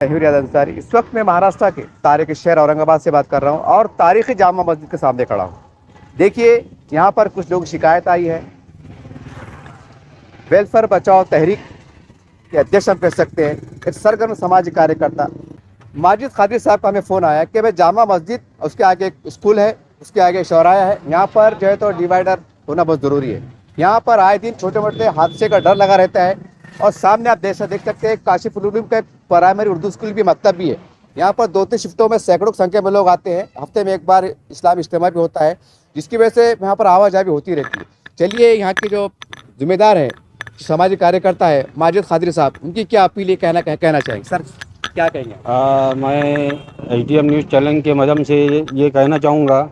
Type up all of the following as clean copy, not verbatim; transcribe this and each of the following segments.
हिरियात अंसारी। इस वक्त मैं महाराष्ट्र के तारीखी शहर औरंगाबाद से बात कर रहा हूँ और तारीखी जामा मस्जिद के सामने खड़ा हूँ। देखिए, यहाँ पर कुछ लोग शिकायत आई है। वेलफेयर बचाओ तहरीक के अध्यक्ष हम कह सकते हैं, एक सरगर्म समाजी कार्यकर्ता माजिद खादिर साहब का हमें फ़ोन आया कि भाई जामा मस्जिद, उसके आगे एक स्कूल है, उसके आगे चौराहा है, यहाँ पर जो है तो डिवाइडर होना बहुत ज़रूरी है। यहाँ पर आए दिन छोटे मोटे हादसे का डर लगा रहता है। और सामने आप देख सकते हैं काशिफ उलूम का प्राइमरी उर्दू स्कूल भी, मकतब भी है। यहाँ पर 2-3 शिफ्टों में सैकड़ों संख्या में लोग आते हैं। हफ्ते में एक बार इस्लाम इज्तिमा भी होता है, जिसकी वजह से यहाँ पर आवाजाही भी होती रहती है। चलिए, यहाँ के जो जिम्मेदार है, सामाजिक कार्यकर्ता है माजिद खादिर साहब, उनकी क्या अपील कहना चाहेंगे सर, क्या कहेंगे? मैं एचडीएम न्यूज़ चैनल के माध्यम से ये कहना चाहूँगा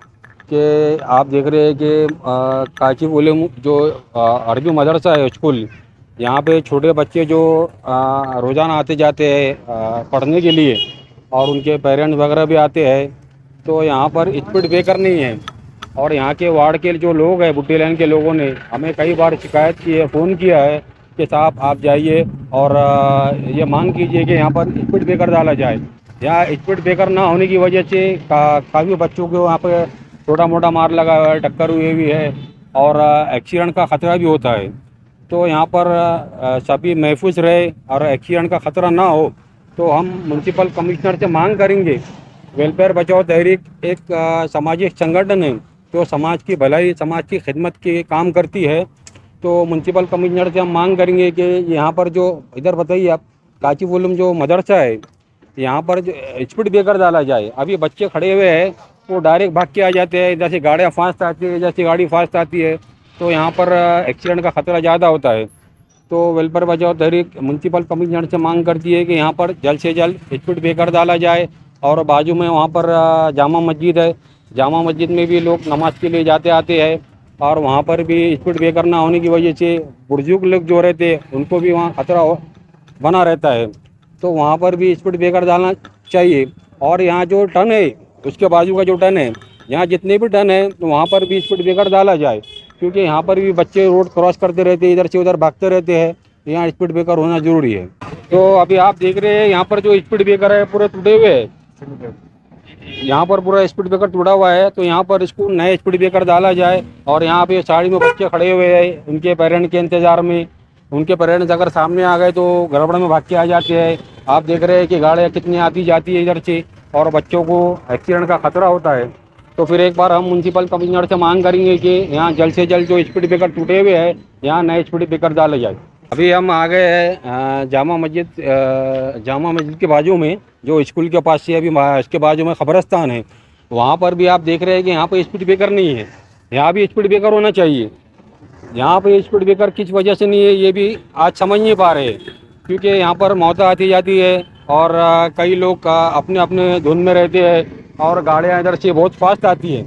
कि आप देख रहे हैं कि काशिफ उलूम जो अरबी मदरसा है स्कूल, यहाँ पे छोटे बच्चे जो रोज़ाना आते जाते हैं पढ़ने के लिए, और उनके पेरेंट्स वगैरह भी आते हैं। तो यहाँ पर स्पीड ब्रेकर नहीं है, और यहाँ के वार्ड के जो लोग हैं, बुड्ढी लाइन के लोगों ने हमें कई बार शिकायत की है, फ़ोन किया है कि साहब आप जाइए और ये मांग कीजिए कि यहाँ पर स्पीड ब्रेकर डाला जाए। यहाँ स्पीड ब्रेकर ना होने की वजह से काफ़ी बच्चों को वहाँ पर छोटा मोटा मार लगा हुआ है, टक्कर हुई हुई है, और एक्सीडेंट का ख़तरा भी होता है। तो यहाँ पर सभी महफूज रहे और एक्सीडेंट का ख़तरा ना हो, तो हम म्यूनसिपल कमिश्नर से मांग करेंगे। वेलफेयर बचाओ तहरीक एक सामाजिक संगठन है जो समाज की भलाई, समाज की खिदमत के काम करती है। तो म्यूनसिपल कमिश्नर से हम मांग करेंगे कि यहाँ पर जो इधर बताइए आप, काशिफ उलूम जो मदरसा है, यहाँ पर जो स्पीड ब्रेकर डाला जाए। अभी बच्चे खड़े हुए हैं, वो डायरेक्ट भाग के आ जाते हैं, जैसे गाड़ियाँ फास्ट आती है, जैसे गाड़ी फास्ट आती है, तो यहाँ पर एक्सीडेंट का ख़तरा ज़्यादा होता है। तो वेलफेयर बचाओ तहरीक म्यूनसिपल कमिश्नर से मांग करती है कि यहाँ पर जल्द से जल्द स्पीड ब्रेकर डाला जाए। और बाजू में वहाँ पर जामा मस्जिद है, जामा मस्जिद में भी लोग नमाज के लिए जाते आते हैं, और वहाँ पर भी स्पीड ब्रेकर ना होने की वजह से बुजुर्ग लोग जो रहते हैं उनको भी वहाँ खतरा बना रहता है। तो वहाँ पर भी स्पीड ब्रेकर डालना चाहिए। और यहाँ जो टर्न है, उसके बाजू का जो टर्न है, यहाँ जितने भी टर्न है, तो वहाँ पर भी स्पीड ब्रेकर डाला जाए, क्योंकि यहाँ पर भी बच्चे रोड क्रॉस करते रहते हैं, इधर से उधर भागते रहते हैं। यहाँ स्पीड ब्रेकर होना ज़रूरी है। तो अभी आप देख रहे हैं यहाँ पर जो स्पीड ब्रेकर है पूरे टूटे हुए हैं, यहाँ पर पूरा स्पीड ब्रेकर टूटा हुआ है। तो यहाँ पर इसको नए स्पीड ब्रेकर डाला जाए। और यहाँ पे साइड में बच्चे खड़े हुए हैं उनके पेरेंट के इंतज़ार में। उनके पेरेंट्स अगर सामने आ गए तो गड़बड़ में भाग के आ जाते हैं। आप देख रहे हैं कि गाड़ियाँ कितनी आती जाती है इधर से, और बच्चों को एक्सीडेंट का खतरा होता है। तो फिर एक बार हम म्यूनसिपल कमिश्नर से मांग करेंगे कि यहाँ जल्द से जल्द जो स्पीड ब्रेकर टूटे हुए हैं, यहाँ नए स्पीड ब्रेकर डाले जाए। अभी हम आ गए हैं जामा मस्जिद के बाजू में, जो स्कूल के पास से अभी इसके बाजू में कब्रिस्तान है। वहाँ पर भी आप देख रहे हैं कि यहाँ पर स्पीड ब्रेकर नहीं है। यहाँ भी स्पीड ब्रेकर होना चाहिए। यहाँ पे स्पीड ब्रेकर किस वजह से नहीं है, ये भी आज समझ नहीं पा रहे हैं, क्योंकि यहाँ पर मौत आती जाती है, और कई लोग अपने अपने धुन में रहते हैं, और गाड़ियाँ इधर से बहुत फास्ट आती हैं।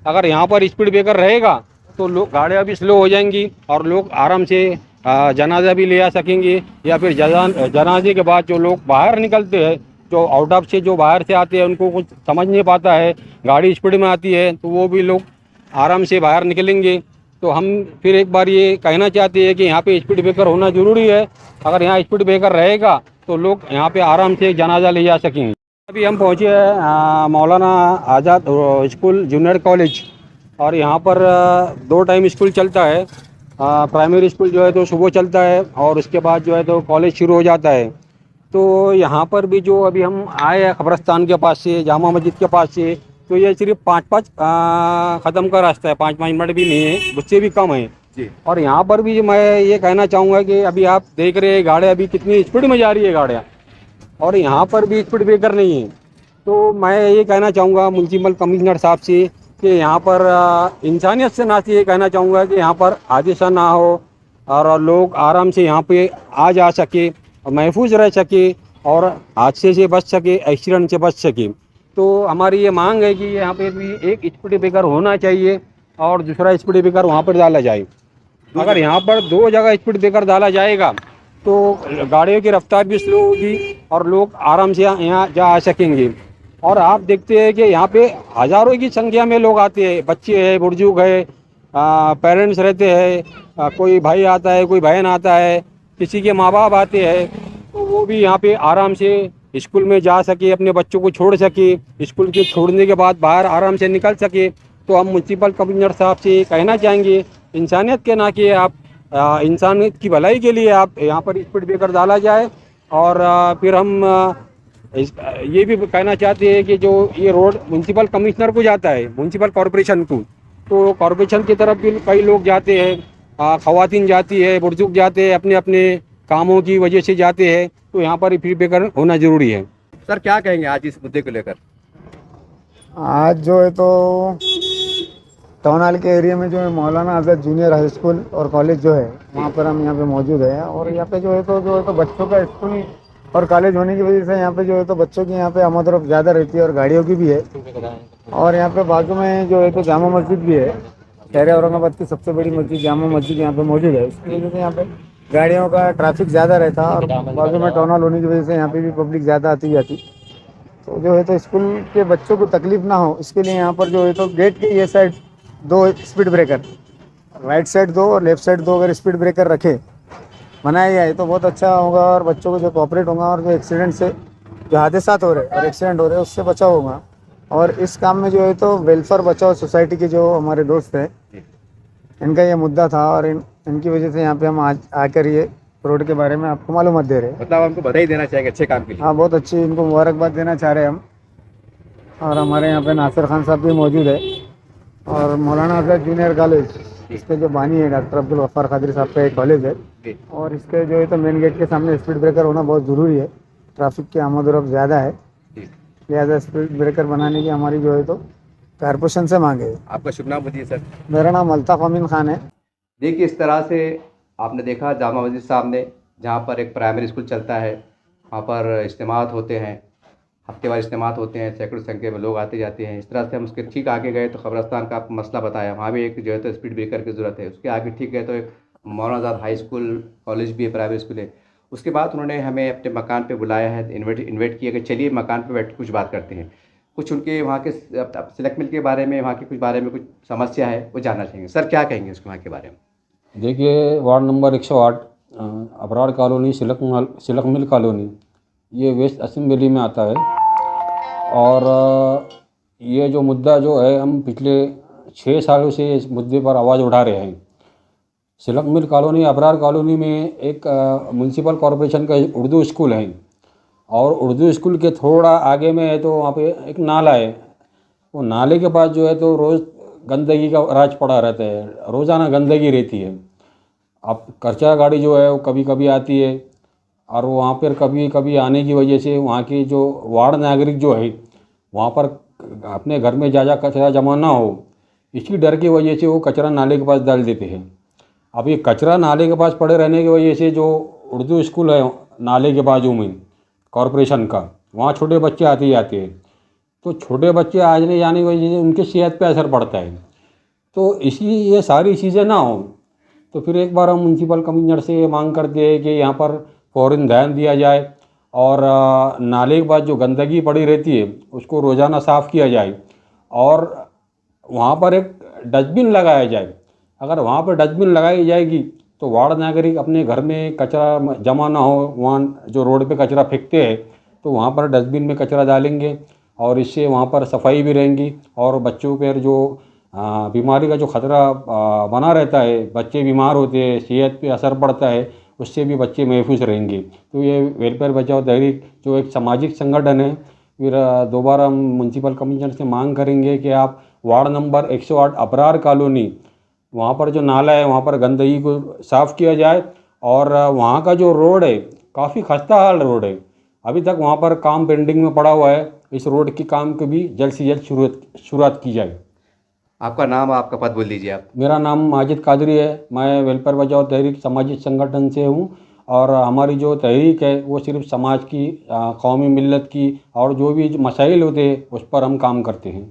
अगर यहाँ पर स्पीड ब्रेकर रहेगा तो लोग गाड़ियाँ भी स्लो हो जाएंगी, और लोग आराम से जनाजा भी ले आ सकेंगे। या फिर जनाजे के बाद जो लोग बाहर निकलते हैं, जो आउट ऑफ से जो बाहर से आते हैं, उनको कुछ समझ नहीं पाता है, गाड़ी स्पीड में आती है, तो वो भी लोग आराम से बाहर निकलेंगे। तो हम फिर एक बार ये कहना चाहते हैं कि यहाँ पे स्पीड ब्रेकर होना ज़रूरी है। अगर यहाँ स्पीड ब्रेकर रहेगा तो लोग यहाँ पे आराम से जनाजा ले जा सकेंगे। अभी हम पहुँचे हैं मौलाना आज़ाद स्कूल जूनियर कॉलेज, और यहाँ पर 2 टाइम स्कूल चलता है। प्राइमरी स्कूल जो है तो सुबह चलता है, और उसके बाद जो है तो कॉलेज शुरू हो जाता है। तो यहाँ पर भी जो अभी हम आए हैं कब्रिस्तान के पास से, जामा मस्जिद के पास से, तो ये सिर्फ 5-5 ख़त्म का रास्ता है, 5-5 मिनट भी नहीं है, उससे भी कम है जी। और यहाँ पर भी मैं ये कहना चाहूँगा कि अभी आप देख रहे हैं गाड़ियाँ अभी कितनी स्पीड में जा रही है गाड़ियाँ, और यहाँ पर भी स्पीड ब्रेकर नहीं है। तो मैं ये कहना चाहूँगा म्यूनसिपल कमिश्नर साहब से कि यहाँ पर इंसानियत से नाते ये कहना चाहूँगा कि यहाँ पर हादसा ना हो, और लोग आराम से यहाँ पे आ जा सके, महफूज रह सके, और हादसे से बच सके, एक्सीडेंट से बच सके। तो हमारी ये मांग है कि यहाँ पे भी एक स्पीड ब्रेकर होना चाहिए, और दूसरा स्पीड ब्रेकर वहाँ पर डाला जाए। अगर यहाँ पर 2 जगह स्पीड ब्रेकर डाला जाएगा तो गाड़ियों की रफ्तार भी स्लो होगी, और लोग आराम से यहाँ जा आ सकेंगे। और आप देखते हैं कि यहाँ पे हज़ारों की संख्या में लोग आते हैं, बच्चे हैं, बुजुर्ग है, पेरेंट्स रहते हैं, कोई भाई आता है, कोई बहन आता है, किसी के माँ बाप आते हैं, तो वो भी यहाँ पे आराम से स्कूल में जा सके, अपने बच्चों को छोड़ सके, स्कूल के छोड़ने के बाद बाहर आराम से निकल सके। तो हम म्यूनसिपल कमिश्नर साहब से कहना चाहेंगे, इंसानियत के नाते आप इंसानियत की भलाई के लिए आप यहाँ पर स्पीड ब्रेकर डाला जाए। और फिर हम ये भी कहना चाहते हैं कि जो ये रोड म्यूनसिपल कमिश्नर को जाता है, म्यूनसिपल कॉरपोरेशन को, तो कॉरपोरेशन की तरफ भी कई लोग जाते हैं, ख़वातीन जाती है, बुजुर्ग जाते हैं, अपने अपने कामों की वजह से जाते हैं। तो यहाँ पर स्पीड ब्रेकर होना ज़रूरी है। सर क्या कहेंगे आज इस मुद्दे को लेकर? आज जो है तो टोनाल के एरिया में जो है मौलाना आज़ाद जूनियर हाई स्कूल और कॉलेज जो है वहाँ पर हम यहाँ पे मौजूद है। और यहाँ पे जो है तो बच्चों का स्कूल और कॉलेज होने की वजह से यहाँ पे जो है तो बच्चों की यहाँ पे आमद-ओ-रफ्त ज़्यादा रहती है और गाड़ियों की भी है। और यहाँ पे बाजू में जो है तो जामा मस्जिद भी है, शहर औरंगाबाद की सबसे बड़ी मस्जिद जामा मस्जिद यहाँ पे मौजूद है। इसकी वजह से यहाँ पे गाड़ियों का ट्रैफिक ज़्यादा रहता है और बाजू में टोनाल होने की वजह से यहाँ पे भी पब्लिक ज़्यादा आती जाती। तो जो है तो स्कूल के बच्चों को तकलीफ ना हो इसके लिए यहाँ पर जो है तो गेट की ये side 2 speed breaker, right side 2 और लेफ्ट साइड 2 अगर स्पीड ब्रेकर रखे बनाया जाए तो बहुत अच्छा होगा और बच्चों को जो कोऑपरेट होगा और जो एक्सीडेंट से जो हादसात हो रहे हैं और एक्सीडेंट हो रहे हैं उससे बचाव होगा। और इस काम में जो है तो वेलफेयर बचाओ सोसाइटी के जो हमारे दोस्त हैं इनका ये मुद्दा था और इनकी वजह से यहाँ पे हम आज आकर ये रोड के बारे में आपको मालूमात दे रहे हैं। मतलब हमको बधाई देना चाहेंगे अच्छे काम के लिए। हाँ, बहुत अच्छी इनको मुबारकबाद देना चाह रहे हैं हम। और हमारे यहाँ पे नासिर खान साहब भी मौजूद है और मौलाना आज़ाद जूनियर कॉलेज, इसके जो बानी है डॉक्टर अब्दुल गफ्फार कादरी साहब का एक कॉलेज है। और इसके जो है तो मेन गेट के सामने स्पीड ब्रेकर होना बहुत ज़रूरी है, ट्रैफिक की आमद-ओ-रफ्त ज़्यादा है, लिहाजा स्पीड ब्रेकर बनाने की हमारी जो है तो कारपोरेशन से मांगे है। आपका शुभ नाम बताइए सर। मेरा नाम अल्ताफ़ अमीन खान है। देखिए इस तरह से आपने देखा जामा मस्जिद सामने जहाँ पर एक प्राइमरी स्कूल चलता है, वहाँ पर इज्तिमात होते हैं, हफ्तेवार इज्तिमात होते हैं, सैकड़ों संख्या में लोग आते जाते हैं। इस तरह से हम उसके ठीक आगे गए तो कब्रस्तान का आपको मसला बताया, वहाँ भी एक जो है तो स्पीड ब्रेकर की ज़रूरत है। उसके आगे ठीक गए तो एक मौलाना आज़ाद हाई स्कूल कॉलेज भी है, प्राइमरी स्कूल है। उसके बाद उन्होंने हमें अपने मकान पे बुलाया है, इन्वाइट किया कि चलिए मकान पे बैठ कुछ बात करते हैं। कुछ उनके वहाँ के सिलेक्ट मिल के बारे में, वहाँ के कुछ बारे में कुछ समस्या है वो जानना चाहेंगे। सर क्या कहेंगे उसके वहाँ के बारे में? देखिए, ward number 108 Abrar colony, silk mill colony, ये वेस्ट असेंबली में आता है। और ये जो मुद्दा जो है हम पिछले 6 सालों से इस मुद्दे पर आवाज़ उठा रहे हैं। सिलक मिल कॉलोनी, अबरार कॉलोनी में एक म्यूनसिपल कॉरपोरेशन का उर्दू स्कूल है और उर्दू स्कूल के थोड़ा आगे में है तो वहाँ पे एक नाला है। वो नाले के पास जो है तो रोज़ गंदगी का राज पड़ा रहता है, रोज़ाना गंदगी रहती है। अब कचरा गाड़ी जो है वो कभी कभी आती है और वहाँ पर कभी कभी आने की वजह से वहाँ की जो वार्ड नागरिक जो है वहाँ पर अपने घर में ज़्यादा कचरा जमा ना हो, इसकी डर की वजह से वो कचरा नाले के पास डाल देते हैं। अब ये कचरा नाले के पास पड़े रहने की वजह से जो उर्दू स्कूल है नाले के बाजू में कॉरपोरेशन का, वहाँ छोटे बच्चे आते जाते हैं, तो छोटे बच्चे आने जाने की वजह से उनकी सेहत पे असर पड़ता है। तो ये सारी चीज़ें ना हो तो फिर एक बार हम म्यूनसिपल कमिश्नर से मांग करते हैं कि यहाँ पर फ़ौरन ध्यान दिया जाए और नाले के बाद जो गंदगी पड़ी रहती है उसको रोज़ाना साफ़ किया जाए और वहाँ पर एक डस्टबिन लगाया जाए। अगर वहाँ पर डस्टबिन लगाई जाएगी तो वार्ड नागरिक अपने घर में कचरा जमा ना हो, वहाँ जो रोड पे कचरा फेंकते हैं तो वहाँ पर डस्टबिन में कचरा डालेंगे और इससे वहाँ पर सफाई भी रहेंगी और बच्चों पर जो बीमारी का जो खतरा बना रहता है, बच्चे बीमार होते हैं, सेहत पे असर पड़ता है, उससे भी बच्चे महफूज रहेंगे। तो ये वेलफेयर बचाओ तहरीक जो एक सामाजिक संगठन है, फिर दोबारा हम म्यूनसिपल कमिश्नर से मांग करेंगे कि आप वार्ड नंबर 108 अबरार कॉलोनी, वहाँ पर जो नाला है वहाँ पर गंदगी को साफ़ किया जाए। और वहाँ का जो रोड है काफ़ी खस्ता हाल रोड है, अभी तक वहाँ पर काम पेंडिंग में पड़ा हुआ है। इस रोड की काम को भी जल्द से जल्द शुरुआत की जाए। आपका नाम, आपका पद बोल दीजिए आप। मेरा नाम माजिद कादरी है, मैं वेलफेयर बचाओ तहरीक सामाजिक संगठन से हूँ और हमारी जो तहरीक है वो सिर्फ समाज की, कौमी मिल्लत की और जो भी मसाइल होते हैं उस पर हम काम करते हैं।